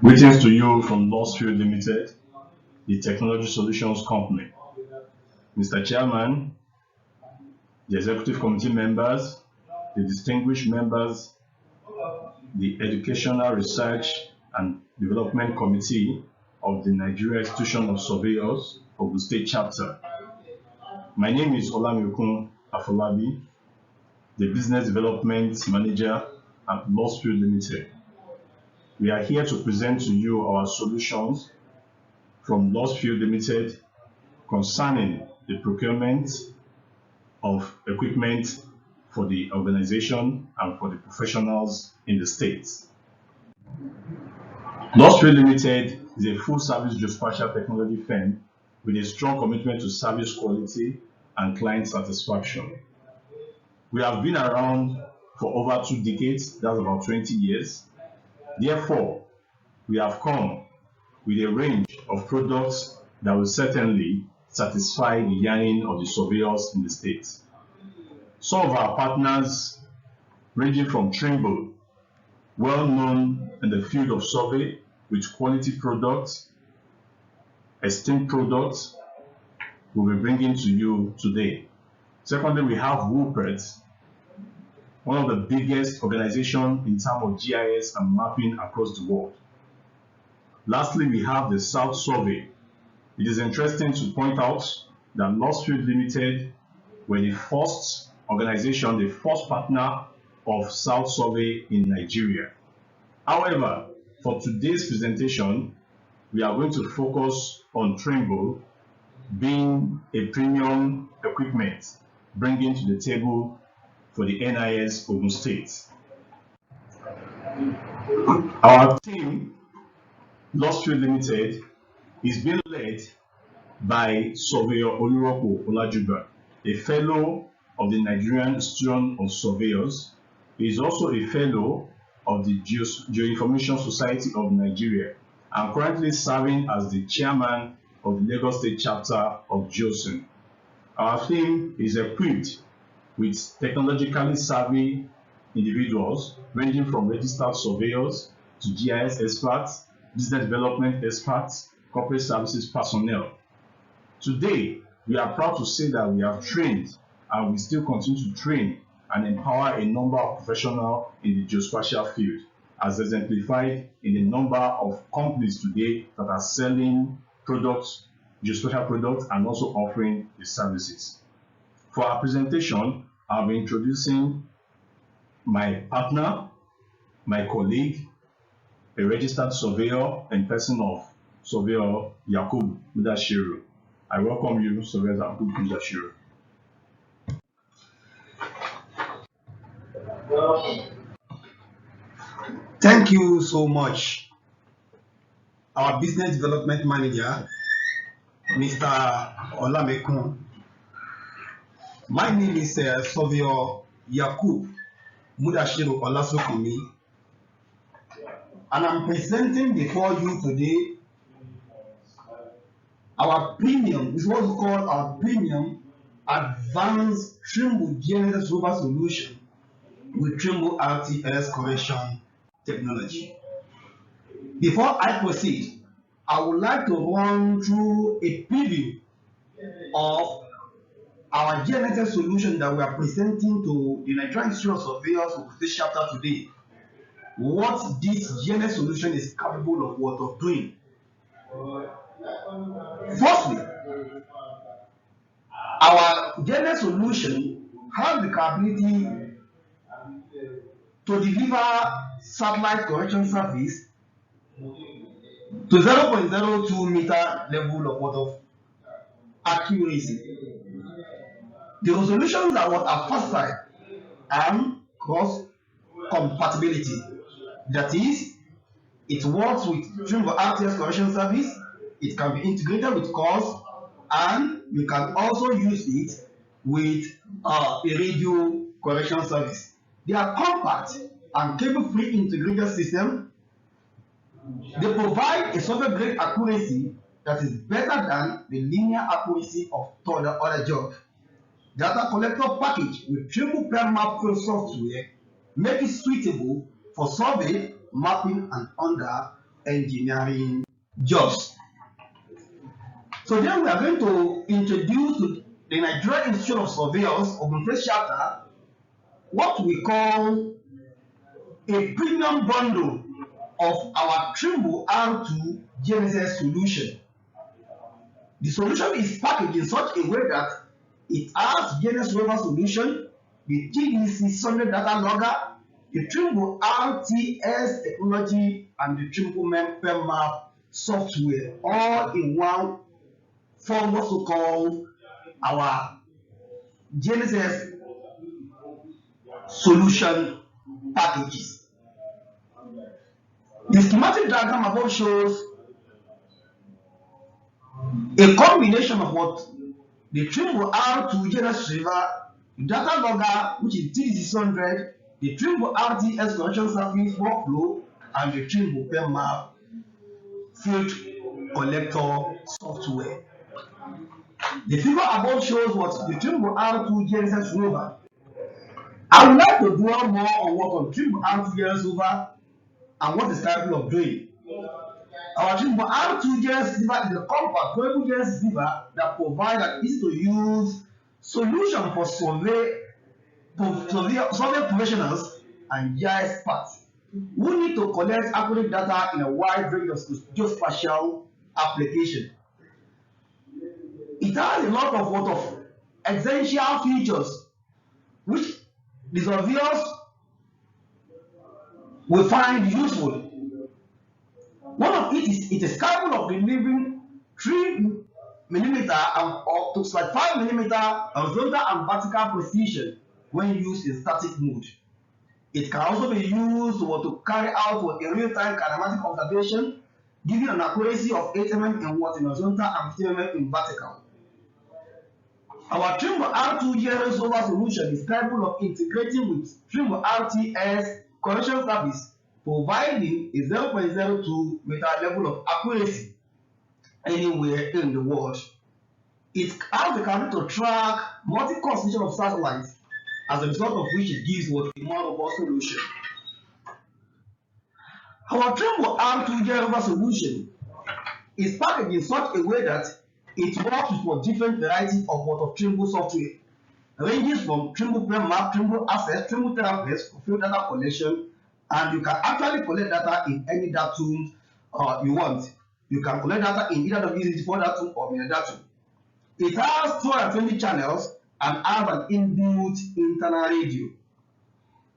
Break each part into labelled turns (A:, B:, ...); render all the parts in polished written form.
A: Greetings to you from Lostfield Limited, the technology solutions company. Mr. Chairman, the executive committee members, the distinguished members, the Educational Research and Development Committee of the Nigeria Institution of Surveyors, Ogun State Chapter. My name is Olamilekun Afolabi, the Business Development Manager at Lostfield Limited. We are here to present to you our solutions from Lostfield Limited concerning the procurement of equipment for the organization and for the professionals in the states. Lostfield Limited is a full-service geospatial technology firm with a strong commitment to service quality and client satisfaction. We have been around for over 2 decades, that's about 20 years. Therefore, we have come with a range of products that will certainly satisfy the yearning of the surveyors in the States. Some of our partners, ranging from Trimble, well known in the field of survey with quality products, esteemed products, we'll be bringing to you today. Secondly, we have Woolpert, one of the biggest organizations in terms of GIS and mapping across the world. Lastly, we have the South Survey. It is interesting to point out that Lostfield Limited were the first organization, the first partner of South Survey in Nigeria. However, for today's presentation, we are going to focus on Trimble being a premium equipment bringing to the table for the NIS Ogun State. Our team, Lostfield Limited, is being led by Surveyor Oluropo Olajuba, a fellow of the Nigerian Institute of Surveyors. He is also a fellow of the Geoinformation Society of Nigeria and currently serving as the chairman of the Lagos State chapter of GeoSyn. Our team is equipped with technologically savvy individuals ranging from registered surveyors to GIS experts, business development experts, corporate services personnel. Today, we are proud to say that we have trained and we still continue to train and empower a number of professionals in the geospatial field, as exemplified in the number of companies today that are selling products, geospatial products, and also offering the services. For our presentation, I'll be introducing my partner, my colleague, a registered surveyor in person of Surveyor Yakub Mudashiru. I welcome you, Surveyor Yakub Mudashiru.
B: Thank you so much, our business development manager, Mr. Olamilekun. My name is Surveyor Yakub Mudashiru Olasokunmi, and I'm presenting before you today our premium, this is what we call our premium advanced Trimble GNSS rover solution with Trimble RTS correction technology. Before I proceed, I would like to run through a preview of our GNSS solution that we are presenting to the Nigerian Institute of Surveyors of this chapter today. What this GNSS solution is capable of doing. Firstly, our GNSS solution has the capability to deliver satellite correction service to 0.02 meter level of accuracy. The resolutions are facile and cross compatibility. That is, it works with Trimble RTS correction service, it can be integrated with CORS, and you can also use it with a radio correction service. They are compact and cable-free integrated system. They provide a software-grade accuracy that is better than the linear accuracy of other jobs. Data collector package with Trimble PerMap Pro software make it suitable for survey, mapping, and other engineering jobs. So then we are going to introduce to the Nigerian Institute of Surveyors Ogun State chapter what we call a premium bundle of our Trimble R2 GNSS solution. The solution is packaged in such a way that it has GNSS Rover solution, the TDC 600 data logger, the Trimble RTS technology, and the Trimble PEMMAP software, all in one form, what we call our GNSS solution packages. The schematic diagram above shows a combination of what the Trimble R2 GNSS receiver, the data logger, which is TD600, the Trimble RTS connection surface workflow, and the Trimble PEMMAP field collector software. The figure above shows what the Trimble R2 GNSS rover. I would like to dwell more on what on Trimble R2 GNSS rover and what is capable of doing. Our Trimble R2 GNSS receiver is a compact, durable GNSS receiver that provides an easy-to-use solution for survey professionals and GIS experts who need to collect accurate data in a wide range of geospatial applications. It has a lot of essential features which the surveyors will find useful. One of it is capable of delivering 3 mm up to 5 mm horizontal and vertical precision when used in static mode. It can also be used to carry out a real-time kinematic observation, giving an accuracy of 8 mm in horizontal and 15 mm in vertical. Our Trimble R2 GNSS rover solution is capable of integrating with Trimble RTS correction service, providing a 0.02 meter level of accuracy anywhere in the world. It has the capacity to track multi-constellation of satellites, as a result of which it gives what a more robust solution. Our Trimble R2 GNSS rover solution is packaged in such a way that it works with different varieties of Trimble software, ranges from Trimble PEMMAP, Trimble Access, Trimble TerraFlex for field data collection, and you can actually collect data in any datum you want. You can collect data in either WZ4 datum or Miner datum. It has 220 channels and has an inbuilt internal radio.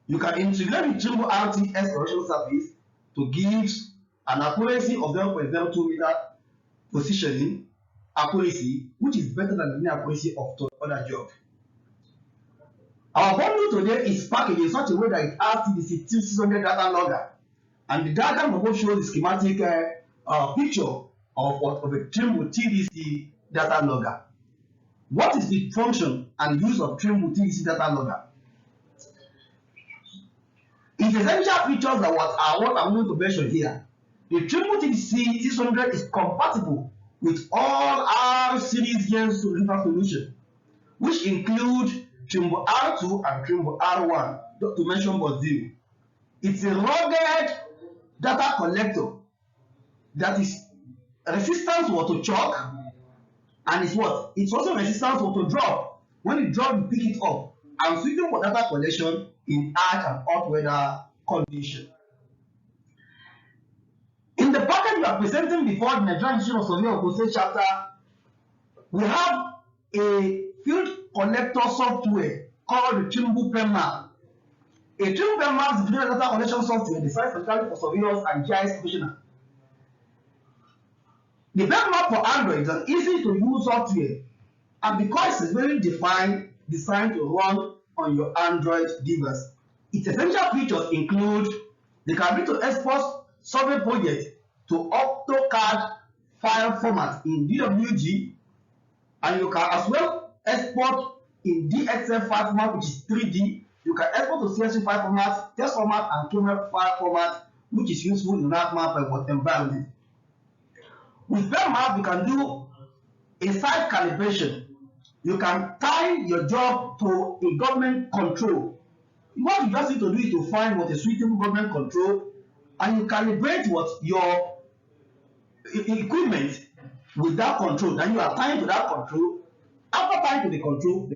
B: You can integrate with Trimble RTS correction surface to give an accuracy of 0.02 meter positioning accuracy, which is better than the accuracy of other job. Our bundle today is packaged in such a way that it has TDC 600 data logger, and the diagram above shows the schematic picture of a Trimble TDC data logger. What is the function and use of Trimble TDC data logger? Its essential features are what I'm going to mention here. The Trimble TDC 600 is compatible with all R series GNSS receiver solutions, which include Trimble R2 and Trimble R1, to mention but zero. It's a rugged data collector that is resistant to shock, and it's also resistant to drop. When you drop, you pick it up, and suitable for data collection in harsh and hot weather conditions. In the package we are presenting before the Nigerian Institute of Surveyors Ogun State chapter, we have a field collector software called the Trimble PEMMAP. A Trimble PEMMAP is a data collection software designed specifically for surveyors and GIS professionals. The PEMMAP for Android is an easy-to-use software, and because it's very designed to run on your Android device. Its essential features include the ability to export survey projects to AutoCAD file format in DWG, and you can as well export in DXF file format, which is 3D. You can export to CSV file format, text format, and KML file format, which is useful in ArcMap and environment. With PEMMAP, you can do a site calibration. You can tie your job to a government control. What you just need to do is to find what a suitable government control, and you calibrate what your equipment with that control, then you are tying to that control. After tying to the control,